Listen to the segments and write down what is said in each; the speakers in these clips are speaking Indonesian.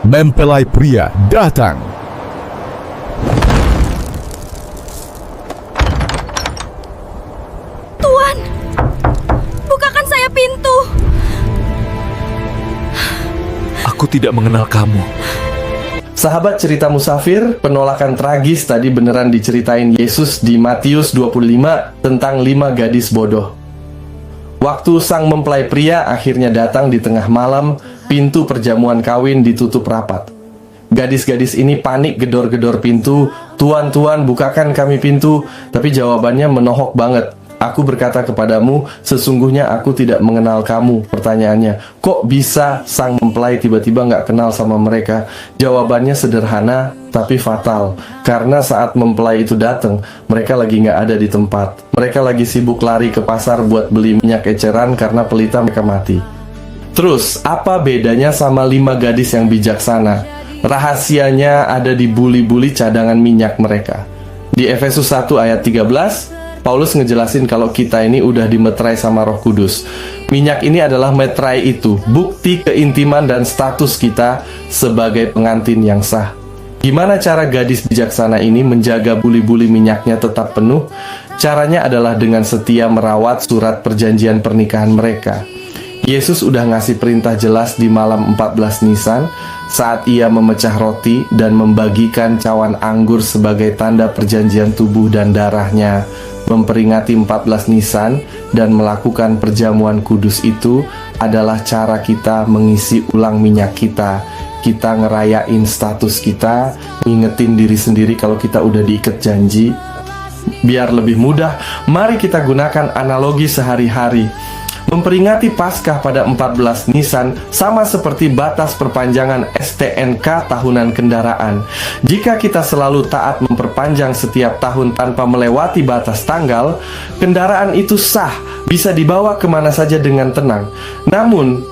mempelai pria datang. Tuan, bukakan saya pintu. Aku tidak mengenal kamu. Sahabat cerita musafir, penolakan tragis tadi beneran diceritain Yesus di Matius 25 tentang 5 gadis bodoh. Waktu sang mempelai pria akhirnya datang di tengah malam, pintu perjamuan kawin ditutup rapat. Gadis-gadis ini panik gedor-gedor pintu, "Tuan, tuan, bukakan kami pintu." Tapi jawabannya menohok banget. "Aku berkata kepadamu, sesungguhnya aku tidak mengenal kamu." Pertanyaannya, kok bisa sang mempelai tiba-tiba nggak kenal sama mereka? Jawabannya sederhana, tapi fatal. Karena saat mempelai itu datang, mereka lagi nggak ada di tempat. Mereka lagi sibuk lari ke pasar buat beli minyak eceran karena pelita mereka mati. Terus, apa bedanya sama 5 gadis yang bijaksana? Rahasianya ada di buli-buli cadangan minyak mereka. Di Efesus 1 ayat 13, Paulus ngejelasin kalau kita ini udah dimeterai sama Roh Kudus. Minyak ini adalah meterai itu, bukti keintiman dan status kita sebagai pengantin yang sah. Gimana cara gadis bijaksana ini menjaga buli-buli minyaknya tetap penuh? Caranya adalah dengan setia merawat surat perjanjian pernikahan mereka. Yesus udah ngasih perintah jelas di malam 14 Nisan saat ia memecah roti dan membagikan cawan anggur sebagai tanda perjanjian tubuh dan darahnya. Memperingati 14 Nisan dan melakukan perjamuan kudus itu adalah cara kita mengisi ulang minyak kita. Kita ngerayain status kita, ngingetin diri sendiri kalau kita udah diikat janji. Biar lebih mudah, mari kita gunakan analogi sehari-hari. Memperingati Paskah pada 14 Nisan sama seperti batas perpanjangan STNK tahunan kendaraan. Jika kita selalu taat memperpanjang setiap tahun tanpa melewati batas tanggal, kendaraan itu sah, bisa dibawa kemana saja dengan tenang. Namun,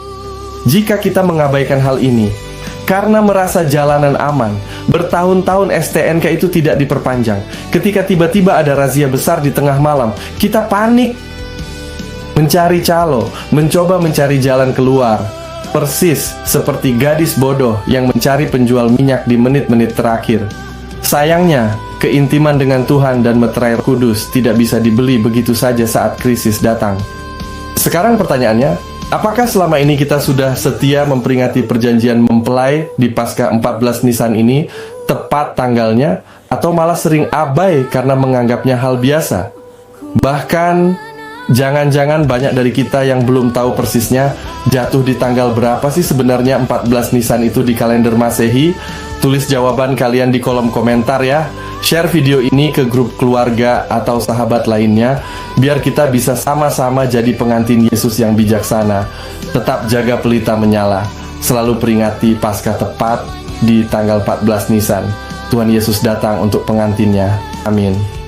jika kita mengabaikan hal ini, karena merasa jalanan aman, bertahun-tahun STNK itu tidak diperpanjang. Ketika tiba-tiba ada razia besar di tengah malam, kita panik, mencari calo, mencoba mencari jalan keluar. Persis seperti gadis bodoh yang mencari penjual minyak di menit-menit terakhir. Sayangnya, keintiman dengan Tuhan dan meterai Roh Kudus tidak bisa dibeli begitu saja saat krisis datang. Sekarang pertanyaannya, apakah selama ini kita sudah setia memperingati perjanjian mempelai di Paskah 14 Nisan ini tepat tanggalnya, atau malah sering abai karena menganggapnya hal biasa? Bahkan jangan-jangan banyak dari kita yang belum tahu persisnya jatuh di tanggal berapa sih sebenarnya 14 Nisan itu di kalender Masehi? Tulis jawaban kalian di kolom komentar ya. Share video ini ke grup keluarga atau sahabat lainnya, biar kita bisa sama-sama jadi pengantin Yesus yang bijaksana. Tetap jaga pelita menyala. Selalu peringati Paskah tepat di tanggal 14 Nisan. Tuhan Yesus datang untuk pengantinnya. Amin.